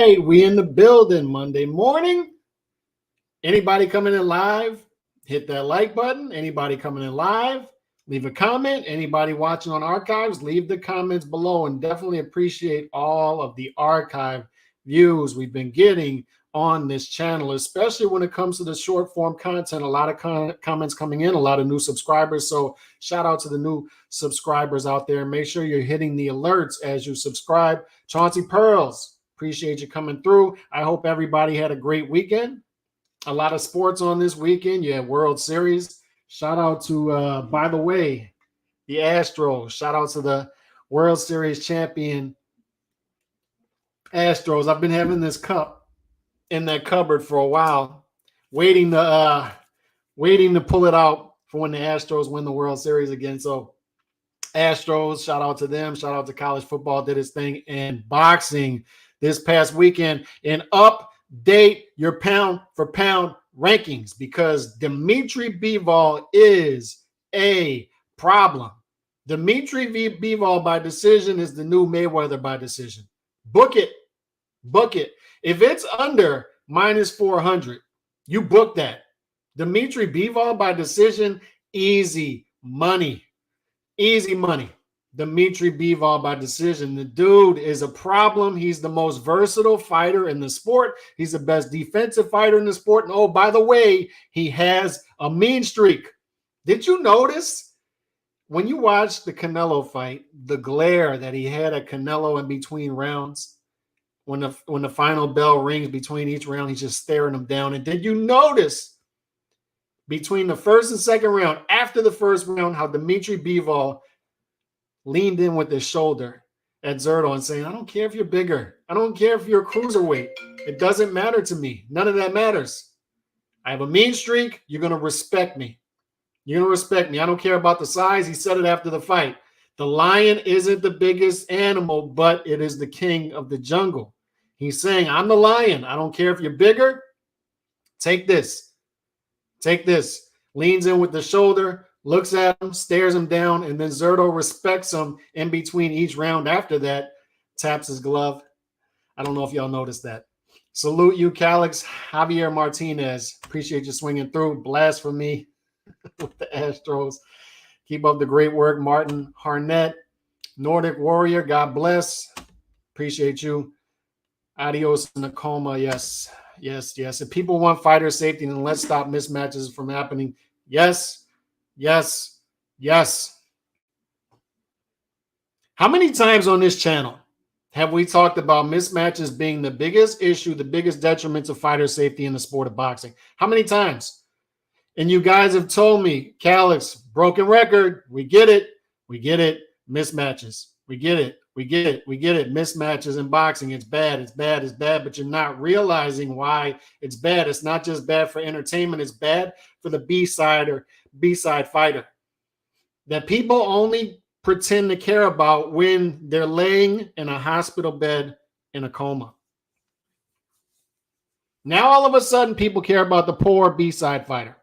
right, we in the building Monday morning. Anybody coming in live, hit that like button. Anybody coming in live, leave a comment. Anybody watching on archives, leave the comments below, and definitely appreciate all of the archive views we've been getting on this channel, especially when it comes to the short form content. A lot of comments coming in, a lot of new subscribers. So shout out to the new subscribers out there. Make sure you're hitting the alerts as you subscribe. Chauncey Pearls, appreciate you coming through. I hope everybody had a great weekend. A lot of sports on this weekend. You had World Series. Shout out to, by the way, the Astros. Shout out to the World Series champion Astros. I've been having this cup in that cupboard for a while, waiting to pull it out for when the Astros win the World Series again. So Astros, shout out to them. Shout out to college football, did its thing, and boxing this past weekend. And update your pound for pound rankings because Dmitry Bivol is a problem. Dmitry Bivol by decision is the new Mayweather by decision. Book it. Book it. If it's under minus 400, you book that. Dmitry Bivol by decision, easy money. Easy money. Dmitry Bivol by decision. The dude is a problem. He's the most versatile fighter in the sport. He's the best defensive fighter in the sport. And oh, by the way, he has a mean streak. Did you notice when you watched the Canelo fight, the glare that he had at Canelo in between rounds? When the final bell rings between each round, he's just staring them down. And did you notice between the first and second round, after the first round, how Dmitry Bivol leaned in with his shoulder at Zerto and saying, I don't care if you're bigger. I don't care if you're a cruiserweight. It doesn't matter to me. None of that matters. I have a mean streak. You're going to respect me. You're going to respect me. I don't care about the size. He said it after the fight. The lion isn't the biggest animal, but it is the king of the jungle. He's saying, I'm the lion. I don't care if you're bigger. Take this. Take this. Leans in with the shoulder, looks at him, stares him down, and then Zerto respects him in between each round after that, taps his glove. I don't know if y'all noticed that. Salute you, Calix. Javier Martinez. Appreciate you swinging through. Blasphemy with the Astros. Keep up the great work, Martin Harnett. Nordic Warrior, God bless. Appreciate you. Adios in the coma. Yes, yes, yes. If people want fighter safety, then let's stop mismatches from happening. Yes, yes, yes. How many times on this channel have we talked about mismatches being the biggest issue, the biggest detriment to fighter safety in the sport of boxing? How many times? And you guys have told me, Calix, broken record. We get it. We get it. Mismatches. We get it. We get it. We get it. Mismatches in boxing. It's bad. It's bad. It's bad. But you're not realizing why it's bad. It's not just bad for entertainment. It's bad for the B-side or B-side fighter. That people only pretend to care about when they're laying in a hospital bed in a coma. Now all of a sudden people care about the poor B-side fighter.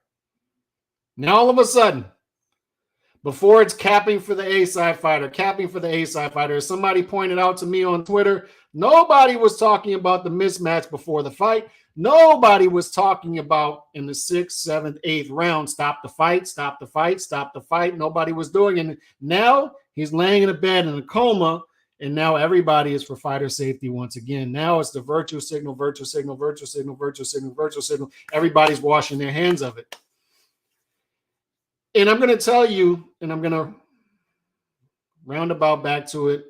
Now all of a sudden, before it's capping for the A-side fighter, capping for the A-side fighter. As somebody pointed out to me on Twitter, nobody was talking about the mismatch before the fight. Nobody was talking about in the 6th, 7th, 8th round, stop the fight, stop the fight, stop the fight. Nobody was doing it. And now he's laying in a bed in a coma, and now everybody is for fighter safety once again. Now it's the virtue signal, virtue signal, virtue signal, virtue signal, virtue signal. Everybody's washing their hands of it. And I'm going to tell you, and I'm going to roundabout back to it.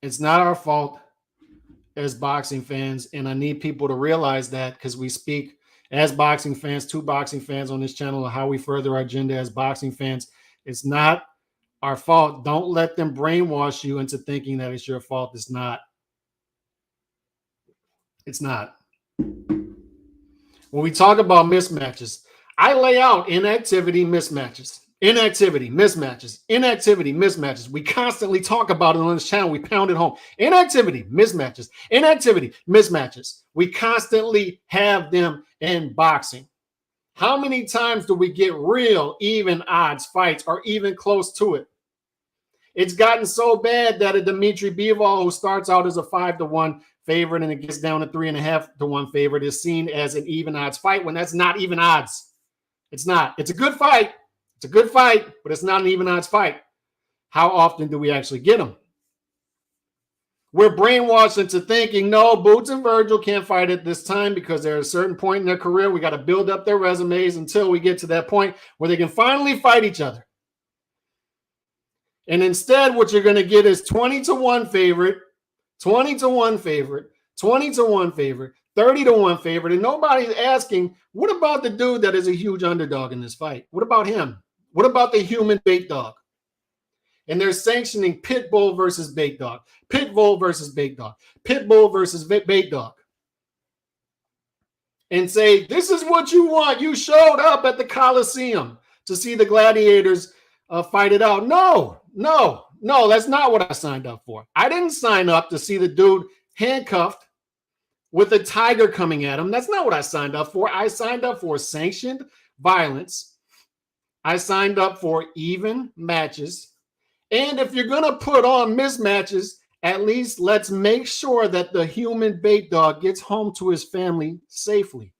It's not our fault as boxing fans. And I need people to realize that because we speak as boxing fans, two boxing fans on this channel, how we further our agenda as boxing fans. It's not our fault. Don't let them brainwash you into thinking that it's your fault. It's not. It's not. When we talk about mismatches, I lay out inactivity, mismatches, inactivity, mismatches, inactivity, mismatches. We constantly talk about it on this channel. We pound it home. Inactivity, mismatches, inactivity, mismatches. We constantly have them in boxing. How many times do we get real even odds fights or even close to it? It's gotten so bad that a Dmitry Bivol, who starts out as a 5-1 favorite and it gets down to 3.5 to 1 favorite is seen as an even odds fight when that's not even odds. It's not. It's a good fight. It's a good fight, but it's not an even odds fight. How often do we actually get them? We're brainwashed into thinking, no, Boots and Virgil can't fight at this time because they're at a certain point in their career. We got to build up their resumes until we get to that point where they can finally fight each other. And instead, what you're going to get is 20 to 1 favorite, 20 to 1 favorite, 20 to 1 favorite, 30 to 1 favorite. And nobody's asking, what about the dude that is a huge underdog in this fight? What about him? What about the human bait dog? And they're sanctioning pit bull versus bait dog, pit bull versus bait dog, pit bull versus bait dog. And say, this is what you want. You showed up at the Coliseum to see the gladiators fight it out. No, that's not what I signed up for. I didn't sign up to see the dude handcuffed with a tiger coming at him. That's not what I signed up for. I signed up for sanctioned violence. I signed up for even matches. And if you're going to put on mismatches, at least let's make sure that the human bait dog gets home to his family safely.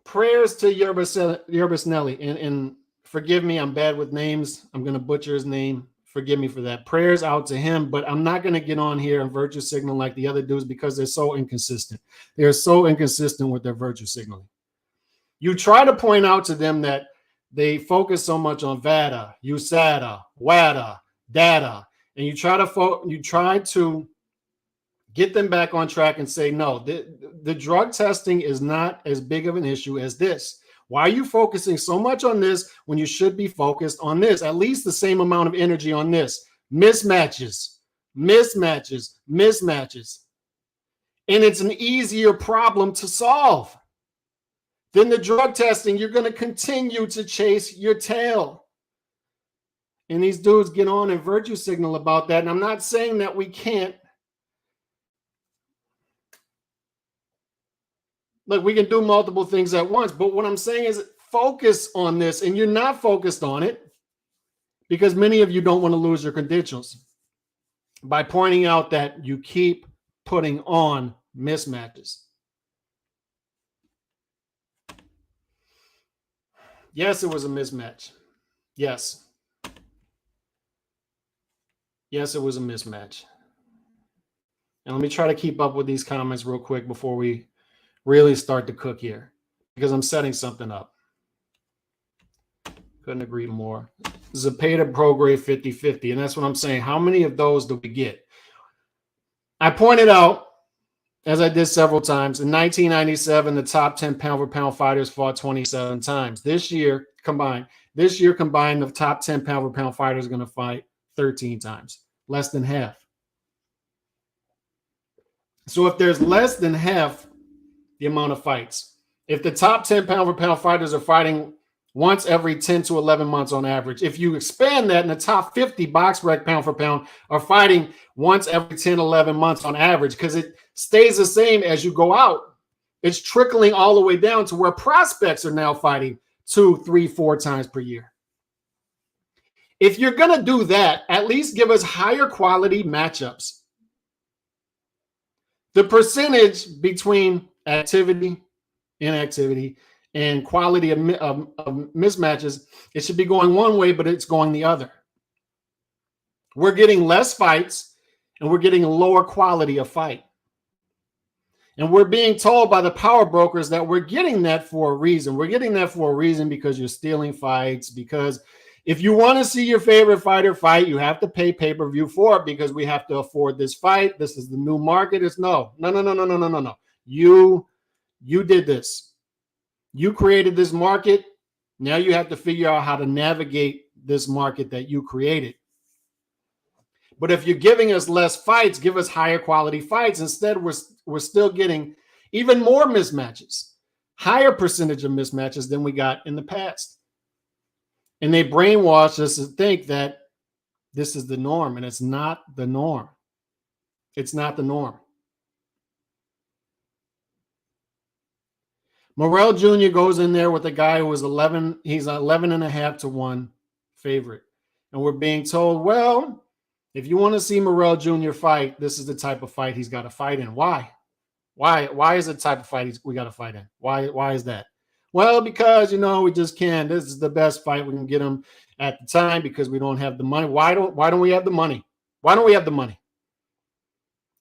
Prayers to Yerbis Nelly. And forgive me, I'm bad with names. I'm going to butcher his name. Forgive me for that. Prayers out to him, but I'm not going to get on here and virtue signal like the other dudes because they're so inconsistent. They're so inconsistent with their virtue signaling. You try to point out to them that they focus so much on VADA, USADA, WADA, data, and you try to get them back on track and say, no, the drug testing is not as big of an issue as this. Why are you focusing so much on this when you should be focused on this? At least the same amount of energy on this. Mismatches. And it's an easier problem to solve. Then the drug testing, you're going to continue to chase your tail. And these dudes get on and virtue signal about that. And I'm not saying that we can't. Look, we can do multiple things at once. But what I'm saying is focus on this. And you're not focused on it because many of you don't want to lose your credentials by pointing out that you keep putting on mismatches. Yes, it was a mismatch. Yes, it was a mismatch. And let me try to keep up with these comments real quick before we really start to cook here, because I'm setting something up. Couldn't agree more. Zepeda Prograde 50-50, and that's what I'm saying. How many of those do we get? I pointed out, as I did several times, in 1997, the top 10 pound-for-pound fighters fought 27 times. This year combined, the top 10 pound-for-pound fighters are going to fight 13 times, less than half. So if there's less than half the amount of fights, if the top 10 pound-for-pound fighters are fighting once every 10 to 11 months on average, if you expand that and the top 50 box rec pound-for-pound are fighting once every 10, 11 months on average, because it stays the same as you go out. It's trickling all the way down to where prospects are now fighting 2, 3, 4 times per year. If you're going to do that, at least give us higher quality matchups. The percentage between activity, inactivity, and quality of mismatches, it should be going one way, but it's going the other. We're getting less fights, and we're getting a lower quality of fight. And we're being told by the power brokers that we're getting that for a reason. We're getting that for a reason because you're stealing fights, because if you want to see your favorite fighter fight, you have to pay pay-per-view for it because we have to afford this fight. This is the new market. It's no. You did this. You created this market. Now you have to figure out how to navigate this market that you created. But if you're giving us less fights, give us higher quality fights. Instead, we're still getting even more mismatches, higher percentage of mismatches than we got in the past. And they brainwash us to think that this is the norm, and it's not the norm. It's not the norm. Morrell Jr. goes in there with a guy who was 11. He's 11.5 to 1 favorite. And we're being told, well, if you want to see Morrell Jr. fight, this is the type of fight he's got to fight in. Why? Why is it the type of fight we got to fight in? Why is that? Well, because, we just can't. This is the best fight we can get him at the time because we don't have the money. Why don't we have the money? Why don't we have the money?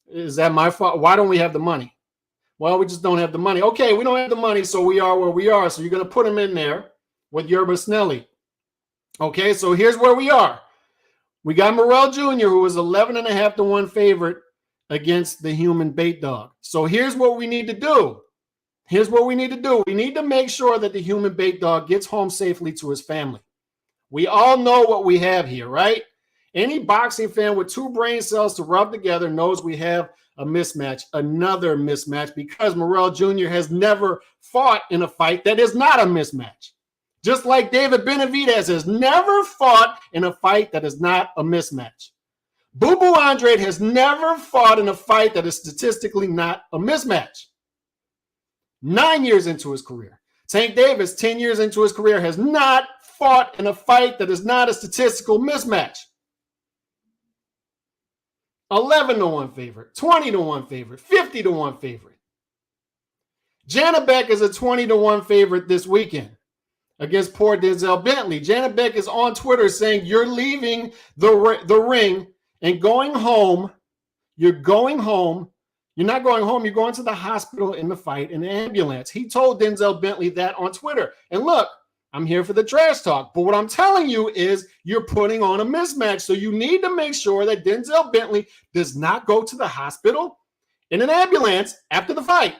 Is that my fault? Why don't we have the money? Well, we just don't have the money. Okay, we don't have the money, so we are where we are. So you're going to put him in there with Yerba Snelly. Okay, so here's where we are. We got Morrell Jr., who was 11.5 to 1 favorite against the human bait dog. So here's what we need to do. Here's what we need to do. We need to make sure that the human bait dog gets home safely to his family. We all know what we have here, right? Any boxing fan with 2 brain cells to rub together knows we have a mismatch, another mismatch, because Morrell Jr. has never fought in a fight that is not a mismatch. Just like David Benavidez has never fought in a fight that is not a mismatch. Boo Boo Andrade has never fought in a fight that is statistically not a mismatch. 9 years into his career. Tank Davis, 10 years into his career, has not fought in a fight that is not a statistical mismatch. 11 to 1 favorite, 20 to 1 favorite, 50 to 1 favorite. Janabek is a 20 to 1 favorite this weekend against poor Denzel Bentley. Janabek is on Twitter saying, you're leaving the ring and going home. You're going home. You're not going home. You're going to the hospital in the fight in the ambulance. He told Denzel Bentley that on Twitter. And look, I'm here for the trash talk. But what I'm telling you is you're putting on a mismatch. So you need to make sure that Denzel Bentley does not go to the hospital in an ambulance after the fight,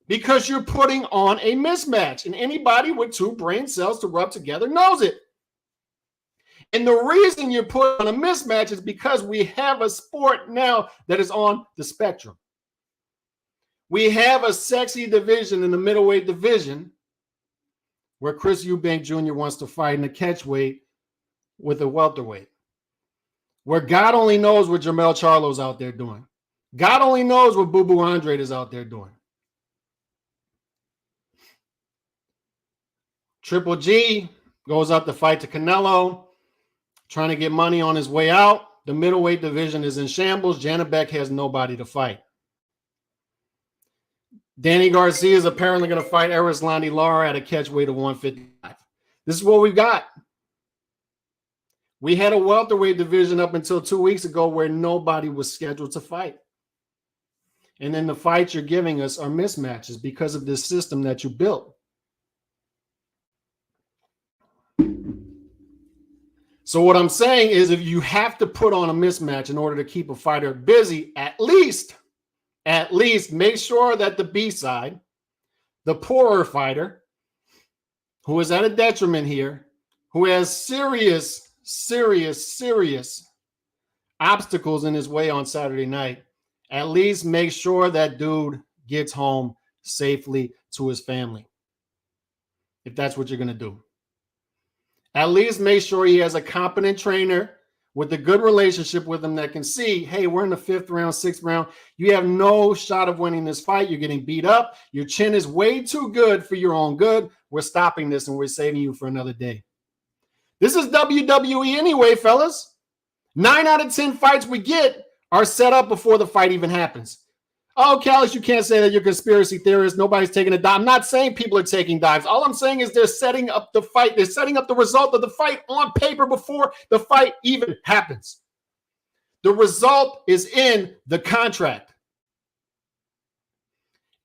because you're putting on a mismatch. And anybody with 2 brain cells to rub together knows it. And the reason you're putting on a mismatch is because we have a sport now that is on the spectrum. We have a sexy division in the middleweight division where Chris Eubank Jr. wants to fight in a catchweight with a welterweight, where God only knows what Jermell Charlo's out there doing. God only knows what Boo Boo Andrade is out there doing. Triple G goes up to fight to Canelo, trying to get money on his way out. The middleweight division is in shambles. Janabek has nobody to fight. Danny Garcia is apparently going to fight Erislandy Lara at a catchweight of 155. This is what we've got. We had a welterweight division up until 2 weeks ago where nobody was scheduled to fight. And then the fights you're giving us are mismatches because of this system that you built. So what I'm saying is, if you have to put on a mismatch in order to keep a fighter busy, at least make sure that the B side, the poorer fighter, who is at a detriment here, who has serious obstacles in his way on Saturday night, at least make sure that dude gets home safely to his family. If that's what you're going to do. At least make sure he has a competent trainer with a good relationship with him that can see, hey, we're in the 5th round, 6th round. You have no shot of winning this fight. You're getting beat up. Your chin is way too good for your own good. We're stopping this and we're saving you for another day. This is WWE anyway, fellas. 9 out of 10 fights we get are set up before the fight even happens. Oh, Callis, you can't say that you're a conspiracy theorist. Nobody's taking a dive. I'm not saying people are taking dives. All I'm saying is they're setting up the fight. They're setting up the result of the fight on paper before the fight even happens. The result is in the contract.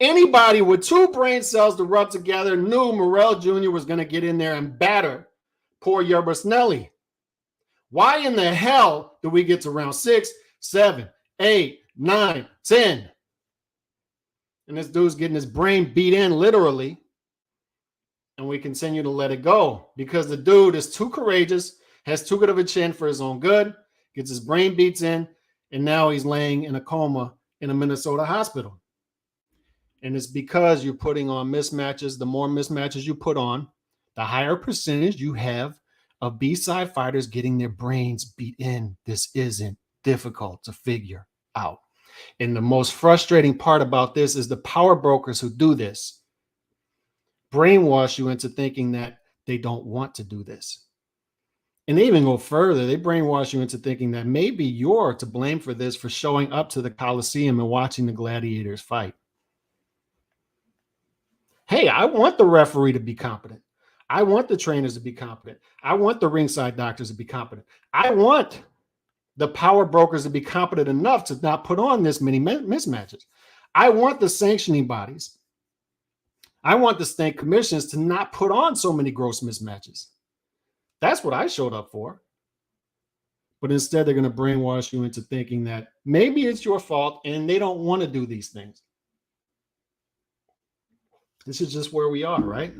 Anybody with 2 brain cells to rub together knew Morrell Jr. was going to get in there and batter poor Yerba Snelly. Why in the hell do we get to round 6, 7, 8, 9, 10? And this dude's getting his brain beat in literally. And we continue to let it go because the dude is too courageous, has too good of a chin for his own good, gets his brain beats in, and now he's laying in a coma in a Minnesota hospital. And it's because you're putting on mismatches. The more mismatches you put on, the higher percentage you have of B-side fighters getting their brains beat in. This isn't difficult to figure out. And the most frustrating part about this is the power brokers who do this brainwash you into thinking that they don't want to do this. And they even go further. They brainwash you into thinking that maybe you're to blame for this, for showing up to the Coliseum and watching the gladiators fight. Hey, I want the referee to be competent. I want the trainers to be competent. I want the ringside doctors to be competent. I want the power brokers to be competent enough to not put on this many mismatches. I want the sanctioning bodies. I want the state commissions to not put on so many gross mismatches. That's what I showed up for. But instead, they're going to brainwash you into thinking that maybe it's your fault and they don't want to do these things. This is just where we are, right?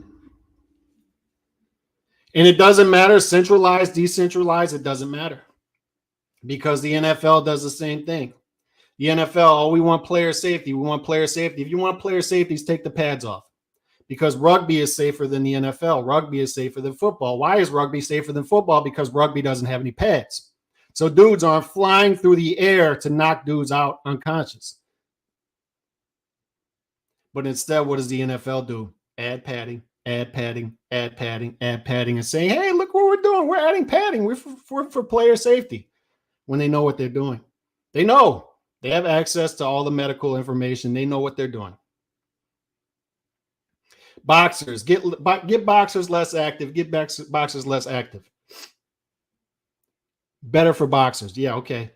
And it doesn't matter, centralized, decentralized, it doesn't matter. Because the NFL does the same thing. The NFL, oh, we want player safety. We want player safety. If you want player safety, take the pads off. Because rugby is safer than the NFL. Rugby is safer than football. Why is rugby safer than football? Because rugby doesn't have any pads. So dudes aren't flying through the air to knock dudes out unconscious. But instead, what does the NFL do? Add padding, add padding, add padding, add padding, and saying, hey, look what we're doing. We're adding padding. We're for player safety. When they know what they're doing. They know. They have access to all the medical information. They know what they're doing. Boxers, get boxers less active. Get boxers less active. Better for boxers. Yeah, okay.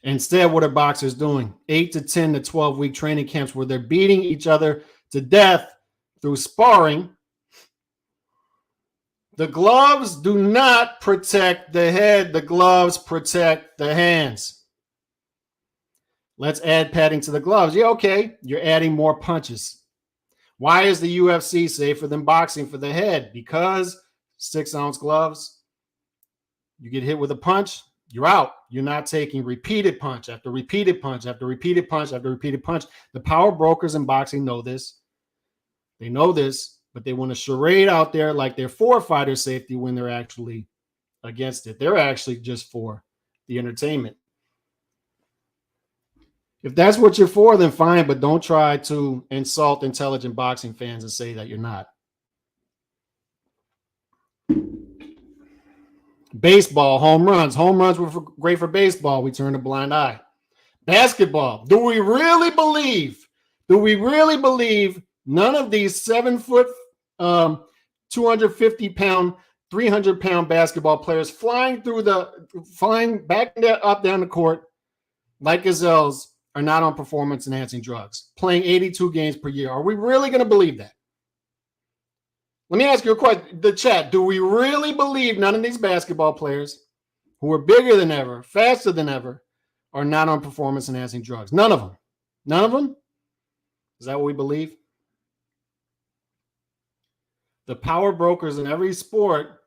Instead, what are boxers doing? 8 to 10 to 12-week training camps where they're beating each other to death through sparring. The gloves do not protect the head. The gloves protect the hands. Let's add padding to the gloves. Yeah, okay. You're adding more punches. Why is the UFC safer than boxing for the head? Because 6-ounce gloves, you get hit with a punch, you're out. You're not taking repeated punch after repeated punch after repeated punch after repeated punch. The power brokers in boxing know this. They know this, but they want to charade out there like they're for fighter safety when they're actually against it. They're actually just for the entertainment. If that's what you're for, then fine, but don't try to insult intelligent boxing fans and say that you're not. Baseball, home runs. Home runs were great for baseball. We turned a blind eye. Basketball. Do we really believe none of these 7-foot, 250-pound, 300-pound basketball players flying back up down the court like gazelles are not on performance-enhancing drugs, playing 82 games per year? Are we really going to believe that? Let me ask you a question. The chat, do we really believe none of these basketball players who are bigger than ever, faster than ever, are not on performance-enhancing drugs? None of them. None of them? Is that what we believe? The power brokers in every sport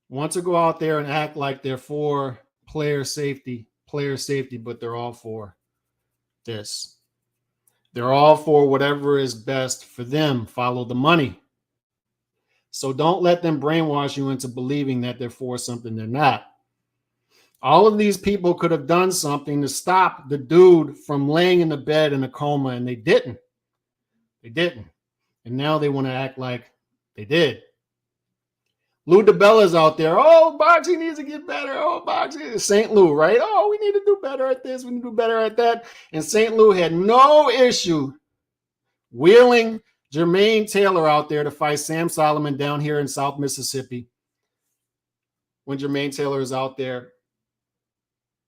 want to go out there and act like they're for player safety, but they're all for this. They're all for whatever is best for them. Follow the money. So don't let them brainwash you into believing that they're for something they're not. All of these people could have done something to stop the dude from laying in the bed in a coma, and they didn't. They didn't. And now they want to act like they did. Lou DiBella's out there. Oh, boxing needs to get better. Oh, boxing. St. Lou, right? Oh, we need to do better at this. We need to do better at that. And St. Lou had no issue wheeling Jermaine Taylor out there to fight Sam Solomon down here in South Mississippi. When Jermaine Taylor is out there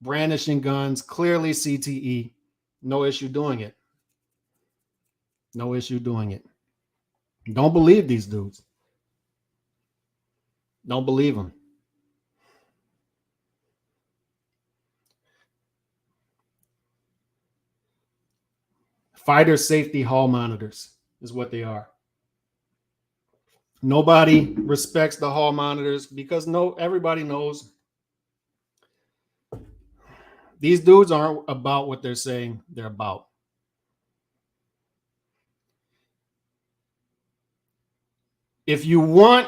brandishing guns, clearly CTE, no issue doing it. No issue doing it. Don't believe these dudes. Don't believe them. Fighter safety hall monitors is what they are. Nobody respects the hall monitors because everybody knows these dudes aren't about what they're saying they're about. If you want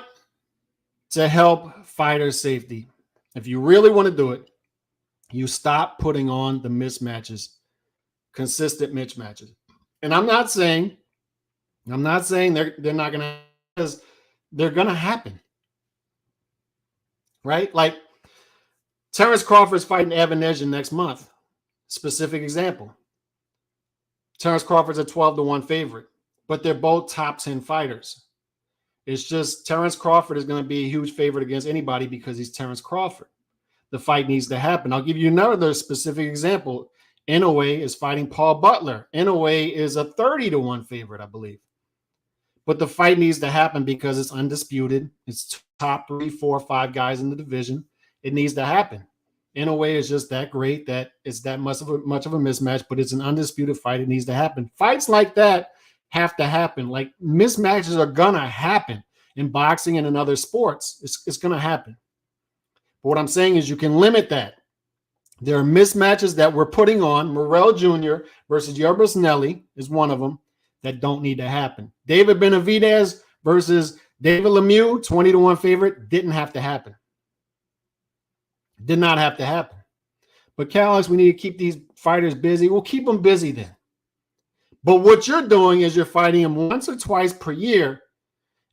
to help fighter safety, if you really want to do it, you stop putting on the mismatches, consistent mismatches. And I'm not saying they're not going to, because they're going to happen. Right? Like Terrence Crawford's fighting Evan Edgen next month. Specific example. Terrence Crawford's a 12-1 favorite, but they're both top 10 fighters. It's just Terrence Crawford is going to be a huge favorite against anybody because he's Terrence Crawford. The fight needs to happen. I'll give you another specific example. Inoue is fighting Paul Butler. Inoue is a 30-1 favorite, I believe. But the fight needs to happen because it's undisputed. It's top 3, 4, 5 guys in the division. It needs to happen. Inoue is just that great that it's that much of a mismatch, but it's an undisputed fight. It needs to happen. Fights like that have to happen. Like mismatches are gonna happen in boxing and in other sports. It's gonna happen. But what I'm saying is you can limit that. There are mismatches that we're putting on. Morrell Jr. versus Yerbus Nelly is one of them that don't need to happen. David Benavidez versus David Lemieux, 20-1 favorite, didn't have to happen. Did not have to happen. But Calix, we need to keep these fighters busy. We'll keep them busy then. But what you're doing is you're fighting them once or twice per year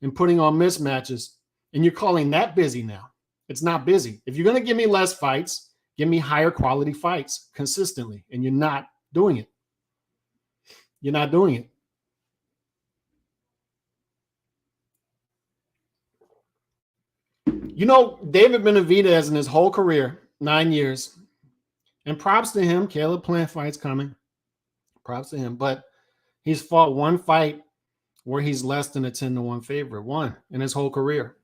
and putting on mismatches, and you're calling that busy now. It's not busy. If you're going to give me less fights, give me higher quality fights consistently, and you're not doing it. You're not doing it. You know, David Benavidez in his whole career, 9 years, and props to him. Caleb Plant fight's coming. Props to him. But he's fought one fight where he's less than a 10-1 favorite. One in his whole career.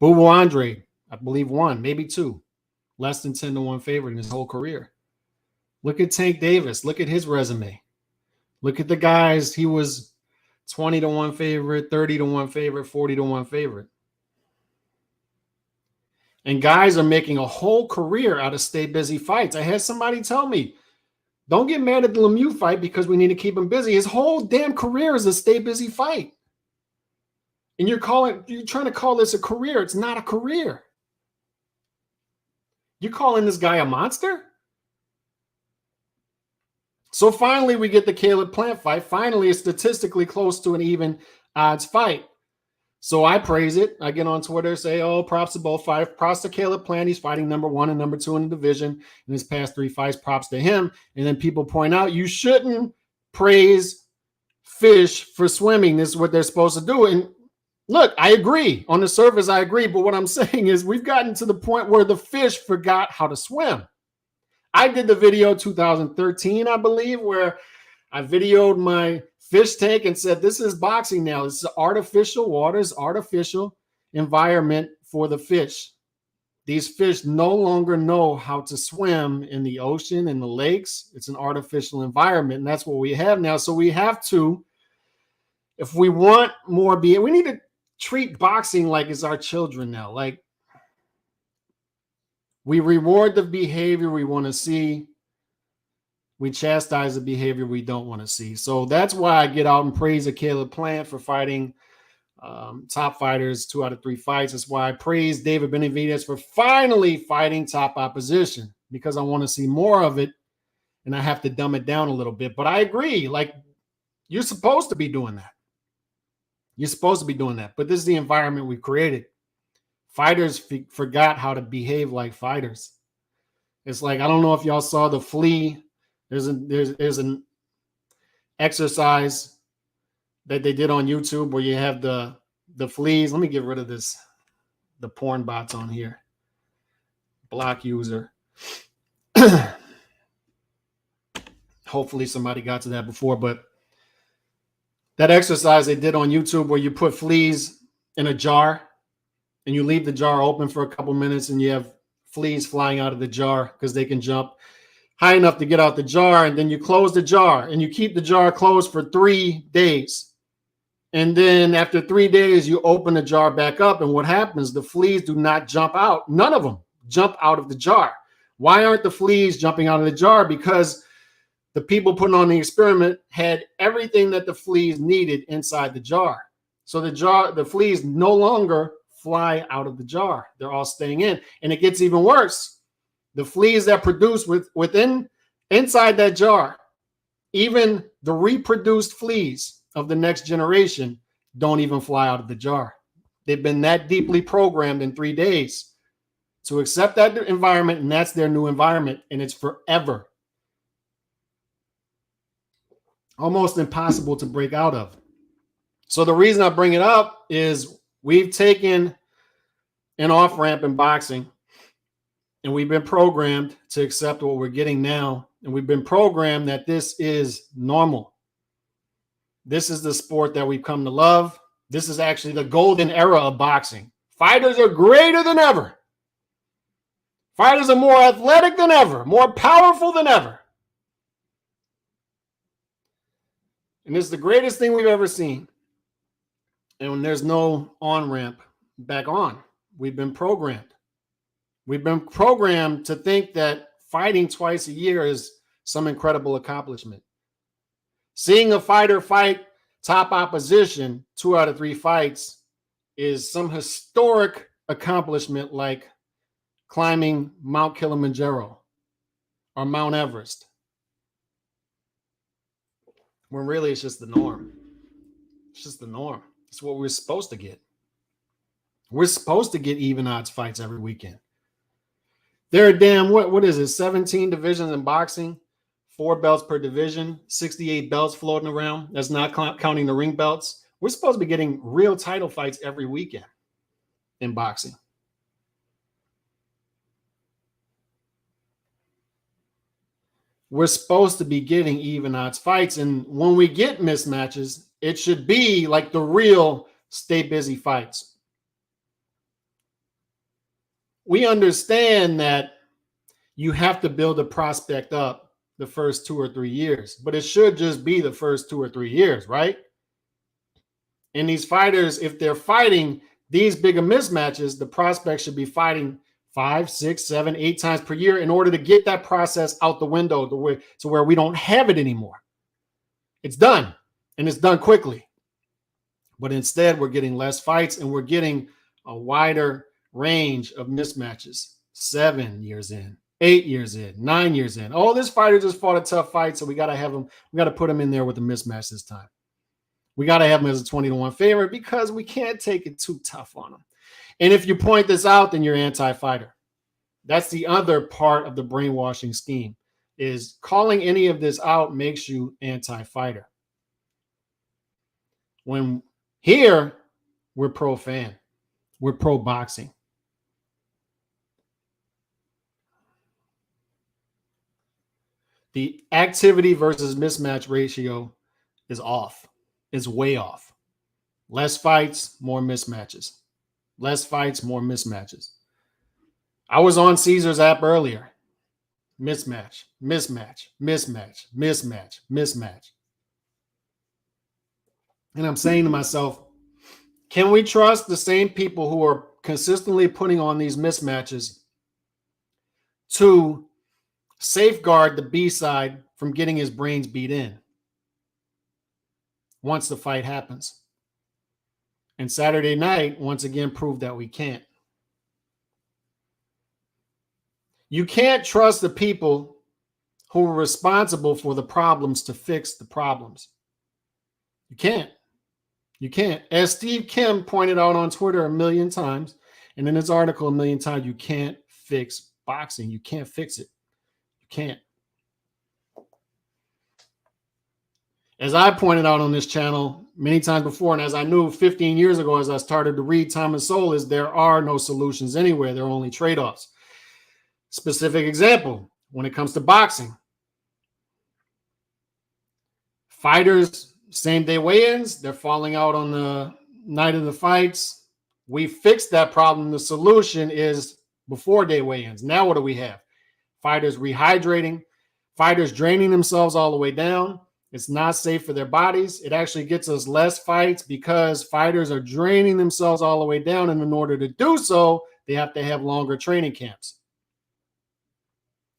Bubu Andre, I believe one, maybe two. Less than 10-1 favorite in his whole career. Look at Tank Davis. Look at his resume. Look at the guys. He was 20-1 favorite, 30-1 favorite, 40-1 favorite. And guys are making a whole career out of stay busy fights. I had somebody tell me, don't get mad at the Lemieux fight because we need to keep him busy. His whole damn career is a stay busy fight. And you're trying to call this a career. It's not a career. You're calling this guy a monster? So finally we get the Caleb Plant fight. Finally, it's statistically close to an even odds fight. So I praise it. I get on Twitter, say, oh, props to both fighters. Props to Caleb Plant. He's fighting number 1 and number 2 in the division in his past 3 fights. Props to him. And then people point out, you shouldn't praise fish for swimming. This is what they're supposed to do. And look, I agree. On the surface, I agree. But what I'm saying is we've gotten to the point where the fish forgot how to swim. I did the video 2013, I believe, where I videoed my fish tank and said, this is boxing now. This is artificial waters, artificial environment for the fish. These fish no longer know how to swim in the ocean and the lakes. It's an artificial environment, and that's what we have now. So we have to, if we want more, we need to treat boxing like it's our children now. Like, we reward the behavior we want to see. We chastise the behavior we don't want to see. So that's why I get out and praise Caleb Plant for fighting top fighters 2 out of 3 fights. That's why I praise David Benavidez for finally fighting top opposition, because I want to see more of it and I have to dumb it down a little bit. But I agree. Like, you're supposed to be doing that. You're supposed to be doing that. But this is the environment we created. Fighters forgot how to behave like fighters. It's like, I don't know if y'all saw the flea. There's an exercise that they did on YouTube where you have the fleas. Let me get rid of this, the porn bots on here. Block user. Hopefully somebody got to that before, but that exercise they did on YouTube where you put fleas in a jar and you leave the jar open for a couple minutes and you have fleas flying out of the jar because they can jump high enough to get out the jar, and then you close the jar and you keep the jar closed for 3 days. And then after 3 days, you open the jar back up, and what happens? The fleas do not jump out. None of them jump out of the jar. Why aren't the fleas jumping out of the jar? Because the people putting on the experiment had everything that the fleas needed inside the jar. So the fleas no longer fly out of the jar. They're all staying in. And it gets even worse. The fleas that produce inside that jar, even the reproduced fleas of the next generation don't even fly out of the jar. They've been that deeply programmed in 3 days. to accept that environment, and that's their new environment, and it's forever. Almost impossible to break out of. So the reason I bring it up is we've taken an off-ramp in boxing, and we've been programmed to accept what we're getting now, and we've been programmed that this is normal. This is the sport that we've come to love. This is actually the golden era of boxing. Fighters are greater than ever. Fighters are more athletic than ever, more powerful than ever. And it's the greatest thing we've ever seen. And when there's no on-ramp back on, we've been programmed. We've been programmed to think that fighting twice a year is some incredible accomplishment. Seeing a fighter fight top opposition 2 out of 3 fights is some historic accomplishment, like climbing Mount Kilimanjaro or Mount Everest, when really it's just the norm. It's just the norm. It's what we're supposed to get. We're supposed to get even odds fights every weekend. There are damn, what is it, 17 divisions in boxing, 4 belts per division, 68 belts floating around. That's not counting the ring belts. We're supposed to be getting real title fights every weekend in boxing. We're supposed to be getting even odds fights. And when we get mismatches, it should be like the real stay busy fights. We understand that you have to build a prospect up the first 2 or 3 years, but it should just be the first 2 or 3 years, right? And these fighters, if they're fighting these bigger mismatches, the prospect should be fighting 5, 6, 7, 8 times per year in order to get that process out the window to where we don't have it anymore. It's done, and it's done quickly. But instead, we're getting less fights, and we're getting a wider range of mismatches. 7 years in, 8 years in, 9 years in. Oh, this fighter just fought a tough fight, so we got to have him. We got to put him in there with a mismatch this time. We got to have him as a 20-1 favorite because we can't take it too tough on him. And if you point this out, then you're anti-fighter. That's the other part of the brainwashing scheme, is calling any of this out makes you anti-fighter. When here, we're pro-fan. We're pro-boxing. The activity versus mismatch ratio is off. It's way off. Less fights, more mismatches. Less fights, more mismatches. I was on Caesar's app earlier. Mismatch, mismatch, mismatch, mismatch, mismatch. And I'm saying to myself, can we trust the same people who are consistently putting on these mismatches to safeguard the B side from getting his brains beat in once the fight happens? And Saturday night, once again, proved that we can't. You can't trust the people who are responsible for the problems to fix the problems. You can't. You can't. As Steve Kim pointed out on Twitter a million times, and in his article a million times, you can't fix boxing. You can't fix it. You can't. As I pointed out on this channel many times before, and as I knew 15 years ago, as I started to read Time and Soul, is there are no solutions anywhere. There are only trade-offs. Specific example, when it comes to boxing. Fighters, same day weigh-ins, they're falling out on the night of the fights. We fixed that problem. The solution is before day weigh-ins. Now what do we have? Fighters rehydrating, fighters draining themselves all the way down. It's not safe for their bodies. It actually gets us less fights because fighters are draining themselves all the way down, and in order to do so, they have to have longer training camps.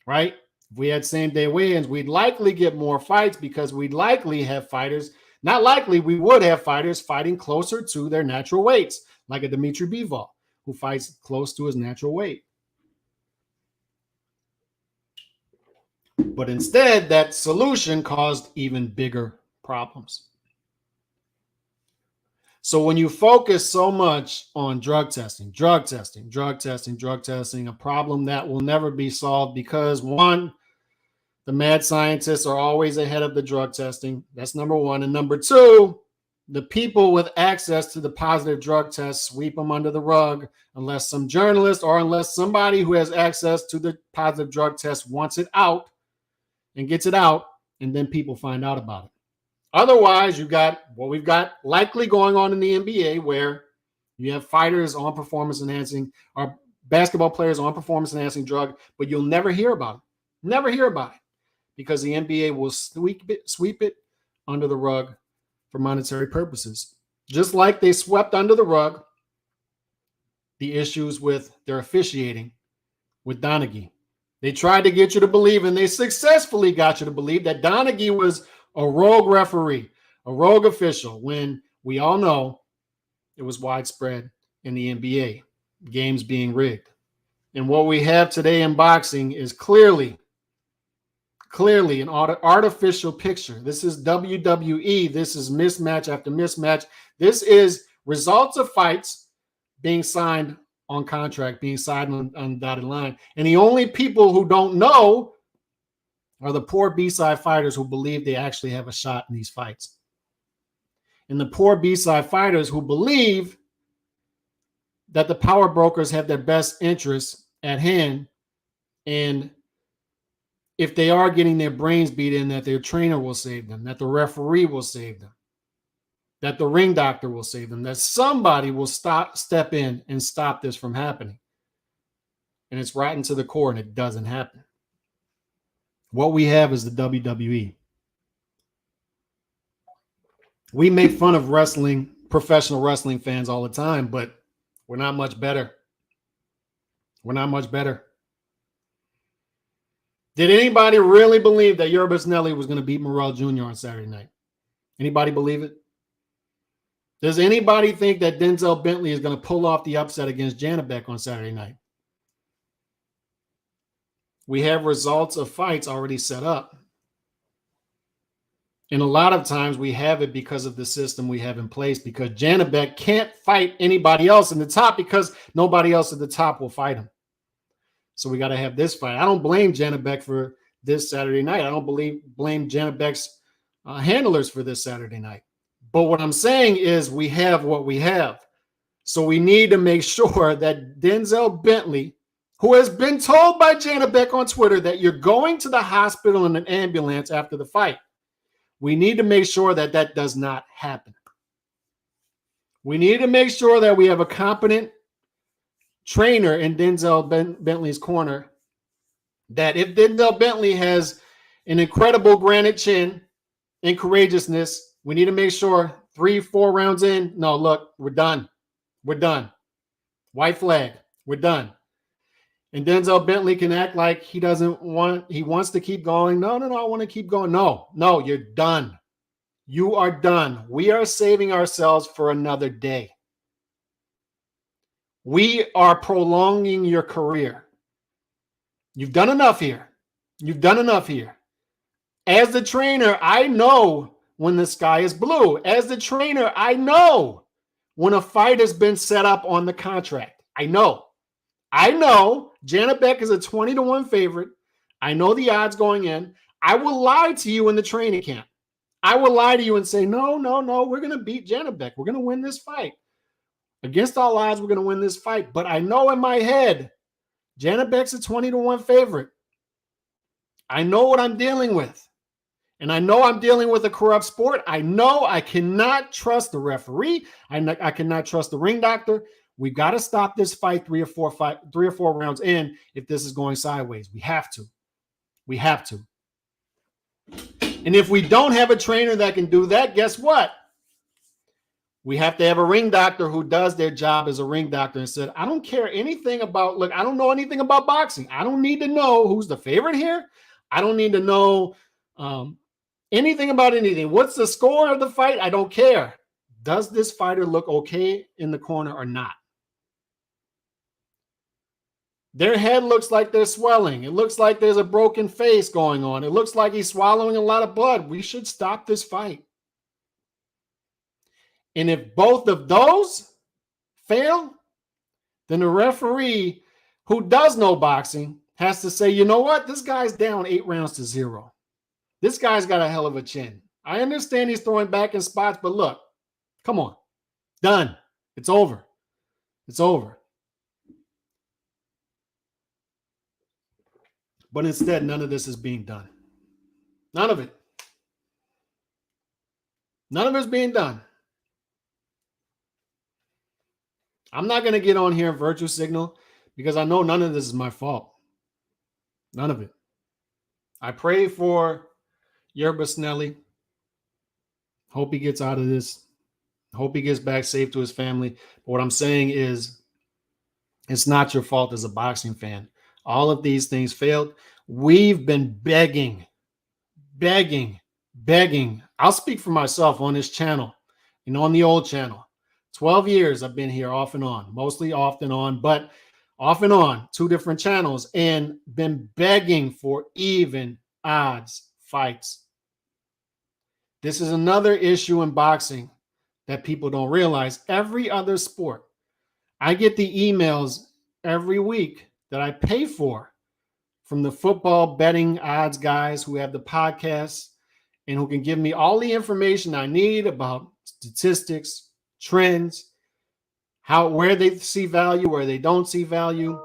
Right? If we had same day weigh-ins, we'd likely get more fights because we'd likely have fighters, not likely, we would have fighters fighting closer to their natural weights, like a Dmitry Bivol, who fights close to his natural weight. But instead, that solution caused even bigger problems. So when you focus so much on drug testing, a problem that will never be solved because one, the mad scientists are always ahead of the drug testing. That's number one. And number two, the people with access to the positive drug tests sweep them under the rug unless some journalist or unless somebody who has access to the positive drug test wants it out and gets it out, and then people find out about it. Otherwise, you got what we've got likely going on in the NBA, where you have fighters on performance enhancing or basketball players on performance enhancing drug, but you'll never hear about it. Never hear about it because the NBA will sweep it under the rug for monetary purposes. Just like they swept under the rug the issues with their officiating with Donaghy. They tried to get you to believe, and they successfully got you to believe that Donaghy was a rogue referee, a rogue official, when we all know it was widespread in the NBA, games being rigged. And what we have today in boxing is clearly an artificial picture. This is WWE. This is mismatch after mismatch. This is results of fights being signed on contract, being signed on dotted line. And the only people who don't know are the poor B-side fighters who believe they actually have a shot in these fights. And the poor B-side fighters who believe that the power brokers have their best interests at hand, and if they are getting their brains beat in, that their trainer will save them, that the referee will save them, that the ring doctor will save them, that somebody will step in and stop this from happening. And it's rotten to the core, and it doesn't happen. What we have is the WWE. We make fun of wrestling, professional wrestling fans all the time, but we're not much better. We're not much better. Did anybody really believe that Yerbis Nelly was going to beat Morrell Jr. on Saturday night? Anybody believe it? Does anybody think that Denzel Bentley is going to pull off the upset against Janibek on Saturday night? We have results of fights already set up. And a lot of times we have it because of the system we have in place, because Janibek can't fight anybody else in the top because nobody else at the top will fight him. So we got to have this fight. I don't blame Janibek for this Saturday night. I don't blame Janibek's handlers for this Saturday night. But what I'm saying is we have what we have. So we need to make sure that Denzel Bentley, who has been told by Janibek on Twitter that you're going to the hospital in an ambulance after the fight, we need to make sure that that does not happen. We need to make sure that we have a competent trainer in Denzel Bentley's corner, that if Denzel Bentley has an incredible granite chin and courageousness, we need to make sure 3-4 rounds in, no, look, we're done. We're done. White flag. We're done. And Denzel Bentley can act like he wants to keep going. No, I want to keep going. No, you're done. You are done. We are saving ourselves for another day. We are prolonging your career. You've done enough here. You've done enough here. As the trainer, I know when the sky is blue. As the trainer, I know when a fight has been set up on the contract. I know Janibek is a 20-1 favorite. I know the odds going in. I will lie to you in the training camp. I will lie to you and say, no, we're going to beat Janibek. We're going to win this fight. Against all odds, we're going to win this fight. But I know in my head, Janibek's a 20-1 favorite. I know what I'm dealing with. And I know I'm dealing with a corrupt sport. I know I cannot trust the referee. I cannot trust the ring doctor. We've got to stop this fight 3 or 4 rounds in if this is going sideways. We have to. We have to. And if we don't have a trainer that can do that, guess what? We have to have a ring doctor who does their job as a ring doctor and said, I don't care anything about, look, I don't know anything about boxing. I don't need to know who's the favorite here. I don't need to know anything about anything. What's the score of the fight? I don't care. Does this fighter look okay in the corner or not? Their head looks like they're swelling. It looks like there's a broken face going on. It looks like he's swallowing a lot of blood. We should stop this fight. And if both of those fail, then the referee who does know boxing has to say, you know what? This guy's down 8-0. This guy's got a hell of a chin. I understand he's throwing back in spots, but look, come on. Done. It's over. It's over. But instead, none of this is being done. None of it. None of it's being done. I'm not going to get on here and virtue signal because I know none of this is my fault. None of it. I pray for Yerba Snelly. Hope he gets out of this. Hope he gets back safe to his family. But what I'm saying is, it's not your fault as a boxing fan. All of these things failed. We've been begging. I'll speak for myself on this channel, on the old channel. 12 years I've been here off and on, mostly off and on, but off and on, 2 different channels, and been begging for even odds fights. This is another issue in boxing that people don't realize. Every other sport, I get the emails every week that I pay for from the football betting odds guys who have the podcasts and who can give me all the information I need about statistics, trends, where they see value, where they don't see value,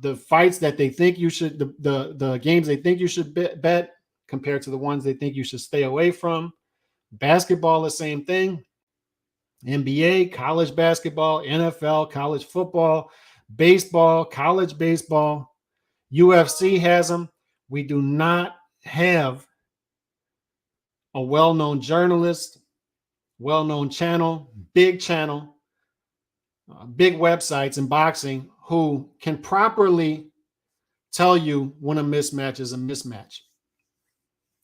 the fights that they think you should, the games they think you should bet compared to the ones they think you should stay away from. Basketball, the same thing. NBA, college basketball, NFL, college football, baseball, college baseball, UFC has them. We do not have a well-known journalist, well-known channel, big websites in boxing who can properly tell you when a mismatch is a mismatch,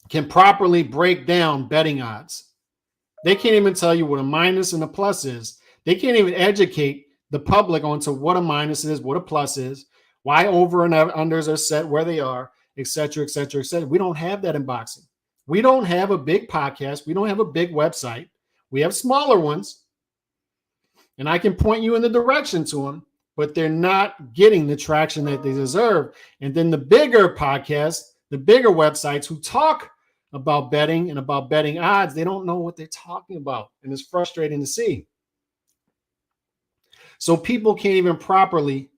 can properly break down betting odds. They can't even tell you what a minus and a plus is. They can't even educate the public onto what a minus is, what a plus is, why over and unders are set where they are, et cetera, et cetera, et cetera. We don't have that in boxing. We don't have a big podcast. We don't have a big website. We have smaller ones, and I can point you in the direction to them, but they're not getting the traction that they deserve. And then the bigger podcasts, the bigger websites who talk about betting and about betting odds, they don't know what they're talking about, and it's frustrating to see. So people can't even properly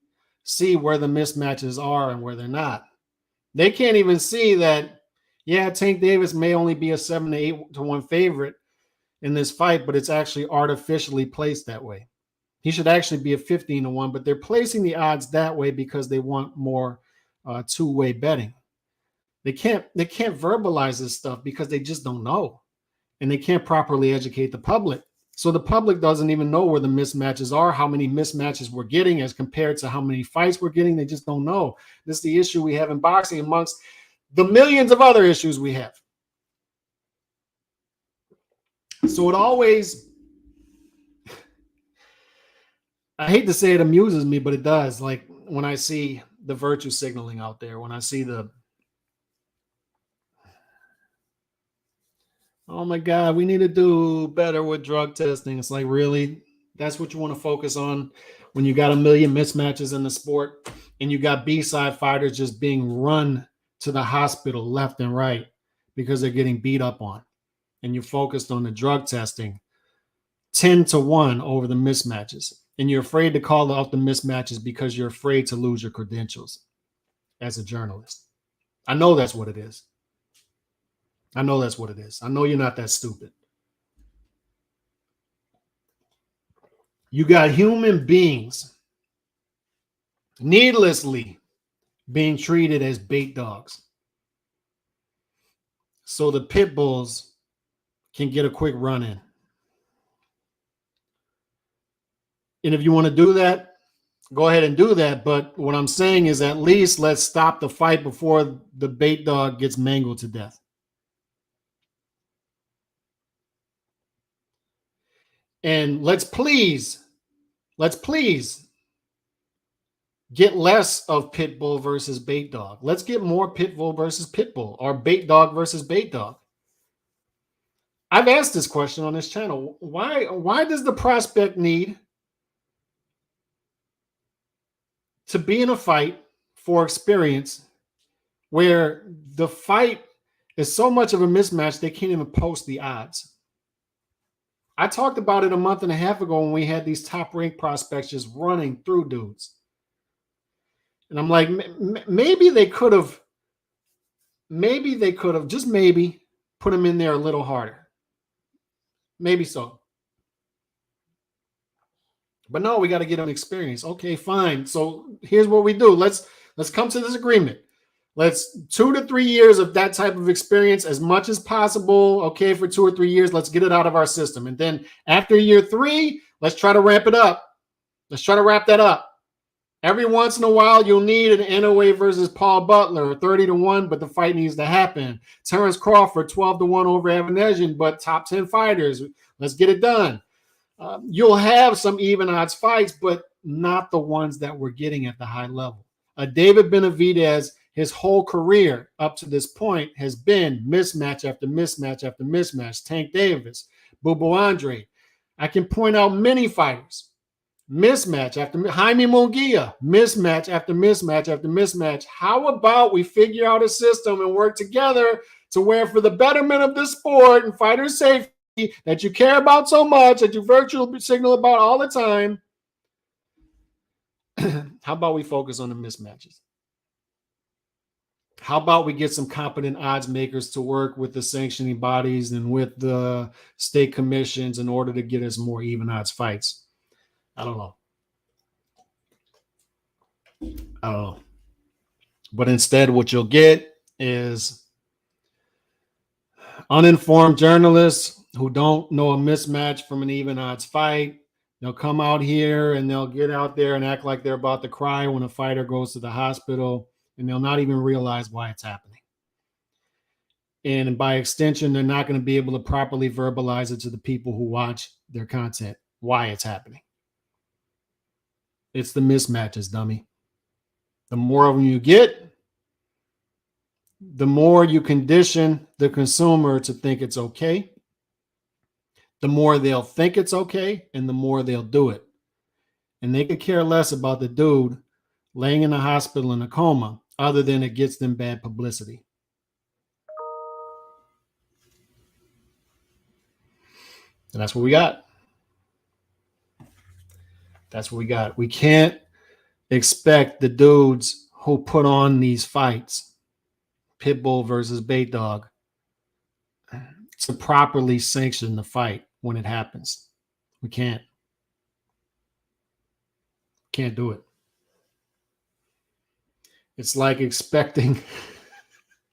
see where the mismatches are and where they're not. They can't even see that, yeah, Tank Davis may only be a 7 to 8 to 1 favorite in this fight, but it's actually artificially placed that way. He should actually be a 15 to 1, but they're placing the odds that way because they want more two-way betting. They can't verbalize this stuff because they just don't know, and they can't properly educate the public. So the public doesn't even know where the mismatches are, how many mismatches we're getting as compared to how many fights we're getting. They just don't know. This is the issue we have in boxing amongst the millions of other issues we have. So it always, I hate to say it amuses me, but it does. Like when I see the virtue signaling out there, when I see oh my God, we need to do better with drug testing. It's like, really? That's what you want to focus on when you got a million mismatches in the sport and you got B-side fighters just being run to the hospital left and right because they're getting beat up on. And you're focused on the drug testing 10 to 1 over the mismatches. And you're afraid to call out the mismatches because you're afraid to lose your credentials as a journalist. I know that's what it is. I know that's what it is. I know you're not that stupid. You got human beings needlessly being treated as bait dogs, so the pit bulls can get a quick run in. And if you want to do that, go ahead and do that. But what I'm saying is at least let's stop the fight before the bait dog gets mangled to death. And let's please get less of pit bull versus bait dog. Let's get more pit bull versus pit bull, or bait dog versus bait dog. I've asked this question on this channel. Why does the prospect need to be in a fight for experience where the fight is so much of a mismatch they can't even post the odds? I talked about it a month and a half ago when we had these top ranked prospects just running through dudes. And I'm like, maybe they could have just maybe put them in there a little harder. Maybe so. But no, we got to get them experience. Okay, fine. So here's what we do. Let's come to this agreement. Let's 2 to 3 years of that type of experience as much as possible. Okay, for 2 or 3 years, let's get it out of our system. And then after year 3, let's try to ramp it up. Let's try to wrap that up. Every once in a while, you'll need an NOA versus Paul Butler, 30-1, but the fight needs to happen. Terrence Crawford, 12-1 over Evanesian, but top 10 fighters. Let's get it done. You'll have some even odds fights, but not the ones that we're getting at the high level. David Benavidez, his whole career up to this point has been mismatch after mismatch after mismatch. Tank Davis, Bubu Andre. I can point out many fighters. Mismatch after Jaime Munguia, mismatch after mismatch after mismatch. How about we figure out a system and work together to where, for the betterment of the sport and fighter safety that you care about so much, that you virtual signal about all the time, how about we focus on the mismatches? How about we get some competent odds makers to work with the sanctioning bodies and with the state commissions in order to get us more even odds fights? I don't know. But instead, what you'll get is uninformed journalists who don't know a mismatch from an even odds fight. They'll come out here and they'll get out there and act like they're about to cry when a fighter goes to the hospital, and they'll not even realize why it's happening. And by extension, they're not going to be able to properly verbalize it to the people who watch their content, why it's happening. It's the mismatches, dummy. The more of them you get, the more you condition the consumer to think it's okay, the more they'll think it's okay, and the more they'll do it. And they could care less about the dude laying in the hospital in a coma, other than it gets them bad publicity. And that's what we got. That's what we got. We can't expect the dudes who put on these fights, Pitbull versus Bait Dog, to properly sanction the fight when it happens. We can't. Can't do it. It's like expecting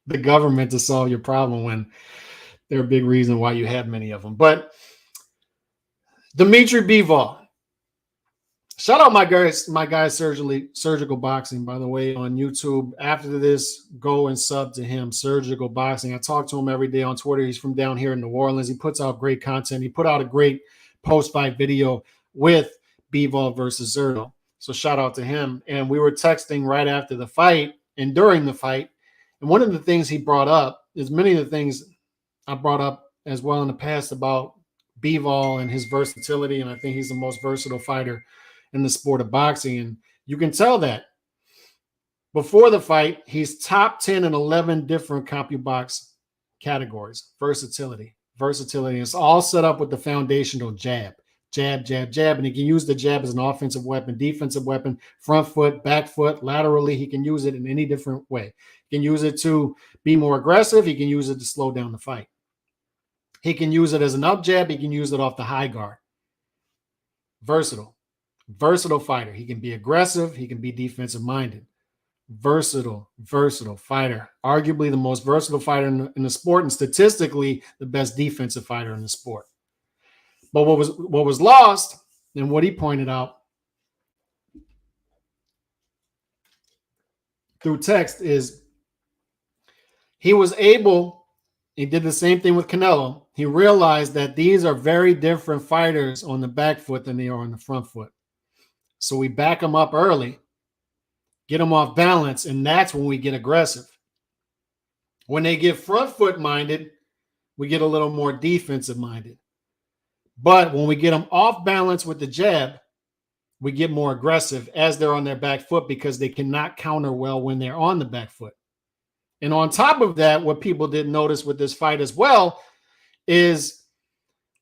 the government to solve your problem when they're a big reason why you have many of them. But Dmitry Bivol. Shout out my guy Surgical Boxing, by the way, on YouTube. After this, go and sub to him, Surgical Boxing. I talk to him every day on Twitter. He's from down here in New Orleans. He puts out great content. He put out a great post-fight video with Bivol versus Zerto. So shout out to him. And we were texting right after the fight and during the fight. And one of the things he brought up is many of the things I brought up as well in the past about Bivol and his versatility. And I think he's the most versatile fighter in the sport of boxing. And you can tell that before the fight, he's top 10 in 11 different CompuBox categories. Versatility. It's all set up with the foundational jab. Jab. And he can use the jab as an offensive weapon, defensive weapon, front foot, back foot, laterally. He can use it in any different way. He can use it to be more aggressive. He can use it to slow down the fight. He can use it as an up jab. He can use it off the high guard. Versatile fighter. He can be aggressive. He can be defensive minded. Versatile fighter. Arguably the most versatile fighter in the sport, and statistically the best defensive fighter in the sport. But what was lost, and what he pointed out through text, is he did the same thing with Canelo. He realized that these are very different fighters on the back foot than they are on the front foot. So we back them up early, get them off balance, and that's when we get aggressive. When they get front foot minded, we get a little more defensive minded. But when we get them off balance with the jab, we get more aggressive as they're on their back foot because they cannot counter well when they're on the back foot. And on top of that, what people didn't notice with this fight as well is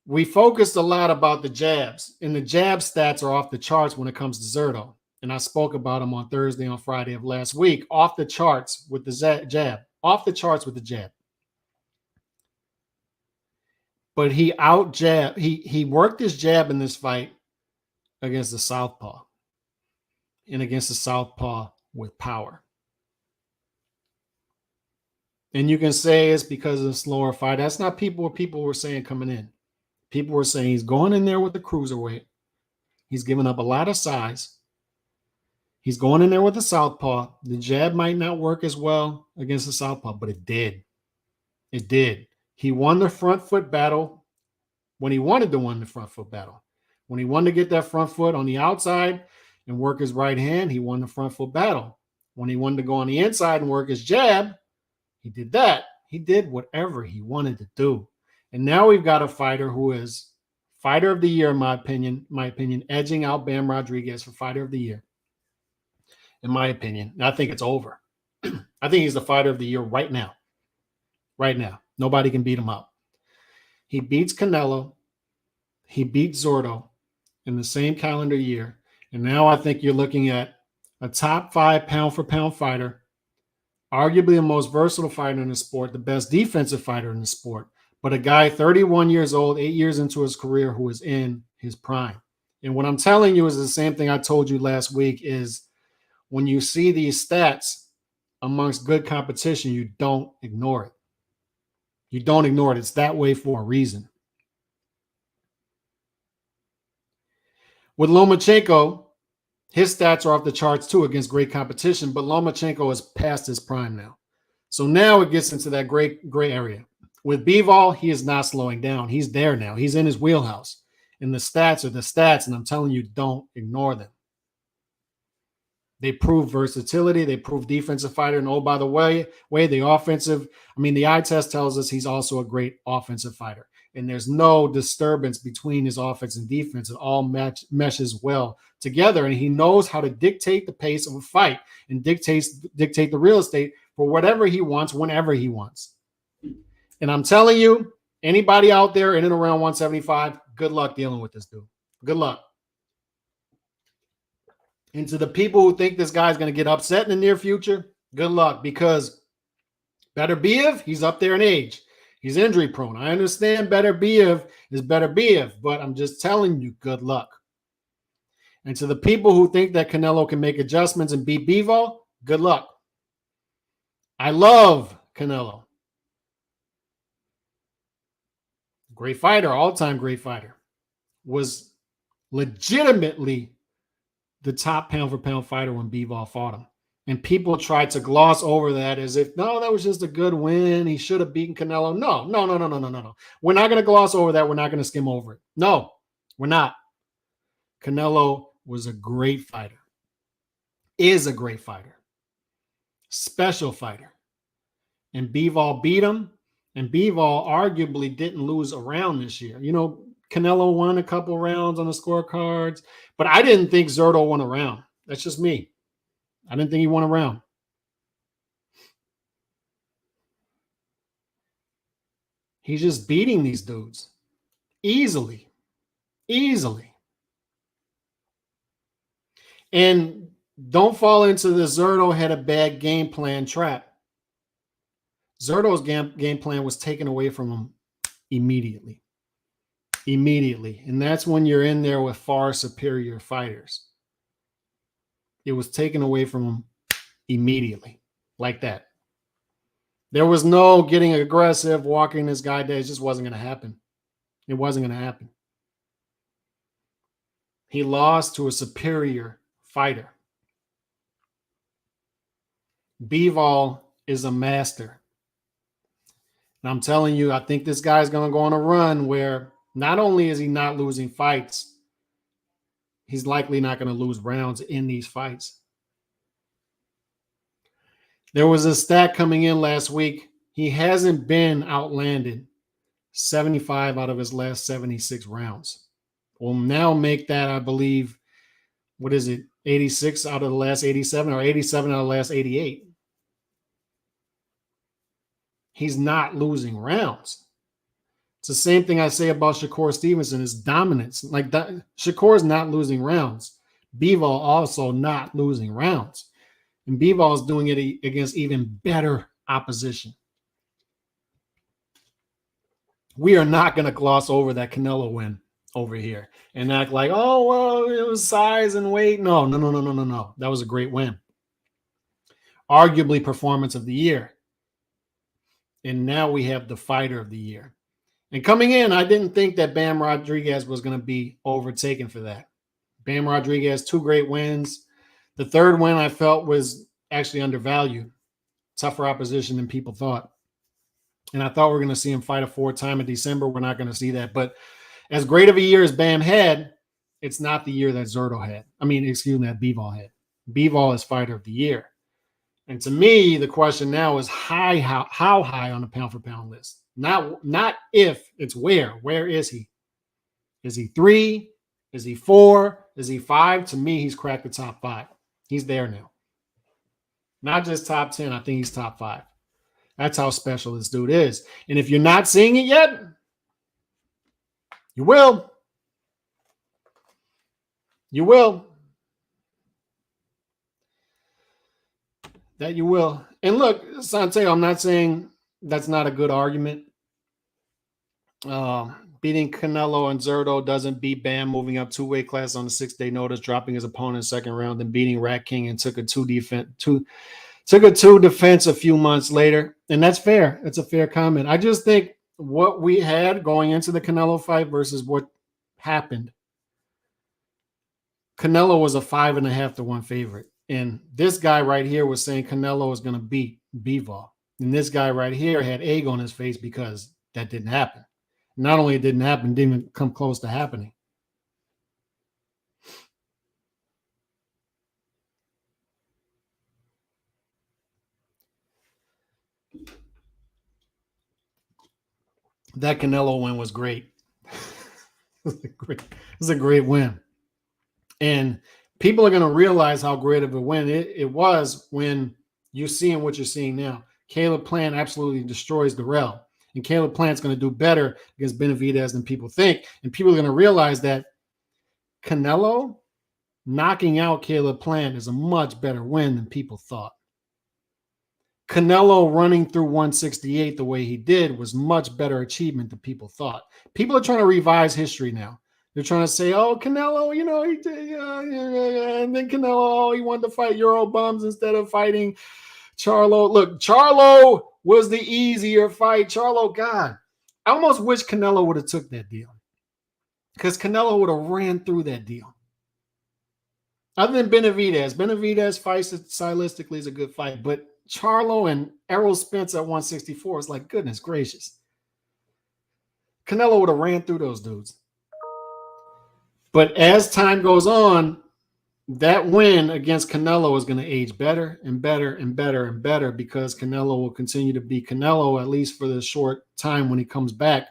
we focused a lot about the jabs, and the jab stats are off the charts when it comes to Zurdo. And I spoke about them on Thursday, on Friday of last week, off the charts with the jab, off the charts with the jab. But he out jab, he worked his jab in this fight against the southpaw, and against the southpaw with power. And you can say it's because of the slower fight. That's not what people were saying coming in. People were saying he's going in there with the cruiserweight. He's giving up a lot of size. He's going in there with the southpaw. The jab might not work as well against the southpaw, but it did. It did. He won the front foot battle when he wanted to win the front foot battle. When he wanted to get that front foot on the outside and work his right hand, he won the front foot battle. When he wanted to go on the inside and work his jab, he did that. He did whatever he wanted to do. And now we've got a fighter who is fighter of the year, in my opinion, edging out Bam Rodriguez for fighter of the year. In my opinion, and I think it's over. I think he's the fighter of the year right now. Right now. Nobody can beat him up. He beats Canelo. He beats Zurdo in the same calendar year. And now I think you're looking at a top 5 pound-for-pound fighter, arguably the most versatile fighter in the sport, the best defensive fighter in the sport, but a guy 31 years old, 8 years into his career, who is in his prime. And what I'm telling you is the same thing I told you last week is when you see these stats amongst good competition, you don't ignore it. You don't ignore it. It's that way for a reason. With Lomachenko, his stats are off the charts too against great competition, but Lomachenko is past his prime now. So now it gets into that gray area. With Bivol, he is not slowing down. He's there now. He's in his wheelhouse. And the stats are the stats, and I'm telling you, don't ignore them. They prove versatility. They prove defensive fighter. And oh, by the way, the offensive, the eye test tells us he's also a great offensive fighter. And there's no disturbance between his offense and defense. It all meshes well together. And he knows how to dictate the pace of a fight and dictate the real estate for whatever he wants, whenever he wants. And I'm telling you, anybody out there in and around 175, good luck dealing with this dude. Good luck. And to the people who think this guy's going to get upset in the near future, good luck, because Beterbiev, he's up there in age. He's injury prone. I understand Beterbiev is Beterbiev, but I'm just telling you, good luck. And to the people who think that Canelo can make adjustments and beat Bivol, good luck. I love Canelo. Great fighter, all-time great fighter. Was legitimately the top pound-for-pound fighter when Bivol fought him. And people tried to gloss over that as if, no, that was just a good win. He should have beaten Canelo. No. We're not going to gloss over that. We're not going to skim over it. No, we're not. Canelo was a great fighter. Is a great fighter. Special fighter. And Bivol beat him. And Bivol arguably didn't lose a round this year. Canelo won a couple rounds on the scorecards, but I didn't think Zurdo won a round. That's just me. I didn't think he won a round. He's just beating these dudes easily. And don't fall into the Zurdo had a bad game plan trap. Zurdo's game plan was taken away from him immediately. And that's when you're in there with far superior fighters. It was taken away from him immediately, like that. There was no getting aggressive, walking this guy down. It just wasn't going to happen. It wasn't going to happen. He lost to a superior fighter. Bivol is a master. And I'm telling you, I think this guy's going to go on a run where not only is he not losing fights, he's likely not going to lose rounds in these fights. There was a stat coming in last week. He hasn't been outlanded 75 out of his last 76 rounds. Will now make that, I believe, what is it, 86 out of the last 87 or 87 out of the last 88. He's not losing rounds. It's the same thing I say about Shakur Stevenson, his dominance. Like that, Shakur is not losing rounds. Bivol also not losing rounds. And Bivol is doing it against even better opposition. We are not going to gloss over that Canelo win over here and act like, oh, well, it was size and weight. No. That was a great win. Arguably performance of the year. And now we have the fighter of the year. And coming in, I didn't think that Bam Rodriguez was going to be overtaken for that. Bam Rodriguez, 2 great wins. The third win I felt was actually undervalued. Tougher opposition than people thought. And I thought we were going to see him fight a 4th time in December. We're not going to see that. But as great of a year as Bam had, it's not the year that Bivol had. Bivol is fighter of the year. And to me, the question now is how high on the pound-for-pound list? Not if, it's where. Where is he? Is he 3? Is he 4? Is he 5? To me, he's cracked the top 5. He's there now. Not just top 10. I think he's top 5. That's how special this dude is. And if you're not seeing it yet, you will. You will. That you will. And look, Sante, I'm not saying that's not a good argument. Beating Canelo and Zurdo doesn't beat Bam moving up 2 weight classes on a 6-day notice, dropping his opponent in the 2nd round, then beating Rat King and took a 2 defense a few months later. And that's fair. It's a fair comment. I just think what we had going into the Canelo fight versus what happened. Canelo was a 5.5 to 1 favorite. And this guy right here was saying Canelo is going to beat Bivol. And this guy right here had egg on his face because that didn't happen. Not only it didn't happen, it didn't even come close to happening. That Canelo win was great. It was a great win. And people are going to realize how great of a win it was when you're seeing what you're seeing now. Caleb Plant absolutely destroys Durrell. And Caleb Plant's going to do better against Benavidez than people think. And people are going to realize that Canelo knocking out Caleb Plant is a much better win than people thought. Canelo running through 168 the way he did was much better achievement than people thought. People are trying to revise history now. They're trying to say, oh, Canelo, he did, and then Canelo, he wanted to fight Euro bums instead of fighting Charlo. Look, Charlo was the easier fight. Charlo, God, I almost wish Canelo would have took that deal because Canelo would have ran through that deal. Other than Benavidez fights stylistically is a good fight, but Charlo and Errol Spence at 164 is like, goodness gracious. Canelo would have ran through those dudes. But as time goes on, that win against Canelo is going to age better and better and better and better because Canelo will continue to be Canelo, at least for the short time when he comes back.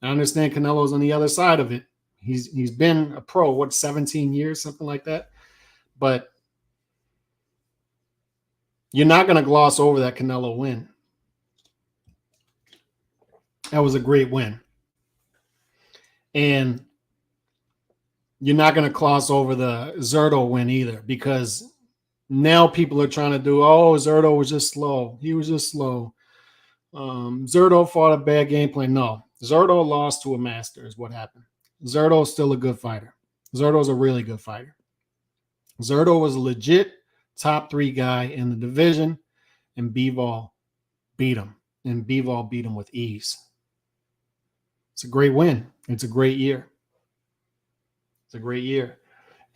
I understand Canelo's on the other side of it. He's been a pro, 17 years, something like that. But you're not going to gloss over that Canelo win. That was a great win. And you're not going to gloss over the Zurdo win either because now people are trying to do, oh, Zurdo was just slow. He was just slow. Zurdo fought a bad game plan. No, Zurdo lost to a master is what happened. Zurdo's still a good fighter. Zurdo's a really good fighter. Zurdo was a legit top 3 guy in the division, and Bivol beat him. And Bivol beat him with ease. It's a great win. It's a great year. It's a great year.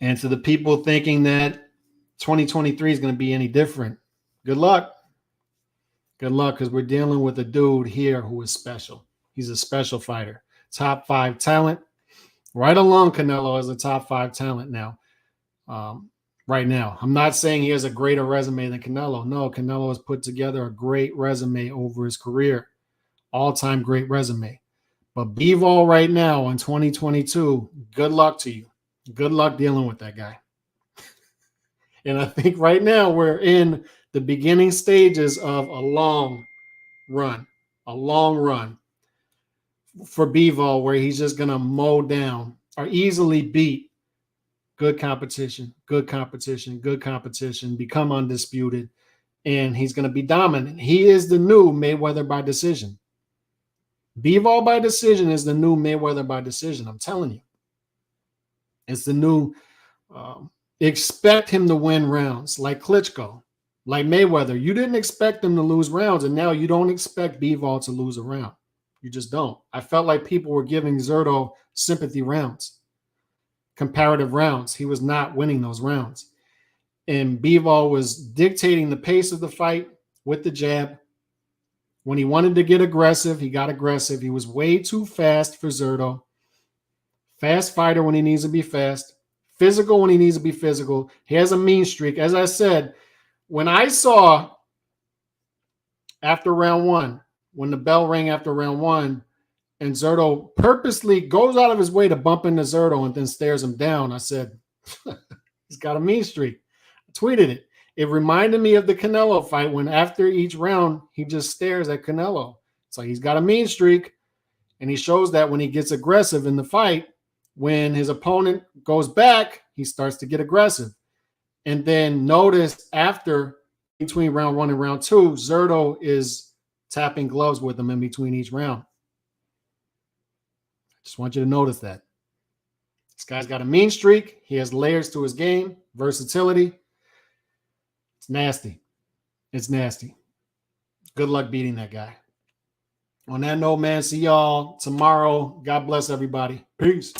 And to the people thinking that 2023 is going to be any different, good luck. Good luck, because we're dealing with a dude here who is special. He's a special fighter. Top 5 talent. Right along Canelo as a top 5 talent now. Right now. I'm not saying he has a greater resume than Canelo. No, Canelo has put together a great resume over his career. All-time great resume. But Bivol right now in 2022, good luck to you. Good luck dealing with that guy. And I think right now we're in the beginning stages of a long run for Bivol where he's just going to mow down or easily beat good competition, become undisputed, and he's going to be dominant. He is the new Mayweather by decision. Bivol by decision is the new Mayweather by decision. I'm telling you. It's the new expect him to win rounds like Klitschko, like Mayweather. You didn't expect him to lose rounds, and now you don't expect Bivol to lose a round. You just don't. I felt like people were giving Zurdo sympathy rounds, comparative rounds. He was not winning those rounds. And Bivol was dictating the pace of the fight with the jab. When he wanted to get aggressive, he got aggressive. He was way too fast for Zurdo. Fast fighter when he needs to be fast. Physical when he needs to be physical. He has a mean streak. As I said, when I saw after round one, when the bell rang after round one, and Zurdo purposely goes out of his way to bump into Zurdo and then stares him down, I said, he's got a mean streak. I tweeted it. It reminded me of the Canelo fight when after each round, he just stares at Canelo. So he's got a mean streak, and he shows that when he gets aggressive in the fight. When his opponent goes back, he starts to get aggressive. And then notice after, between round one and round two, Zurdo is tapping gloves with him in between each round. I just want you to notice that. This guy's got a mean streak. He has layers to his game, versatility. It's nasty. It's nasty. Good luck beating that guy. On that note, man, see y'all tomorrow. God bless everybody. Peace.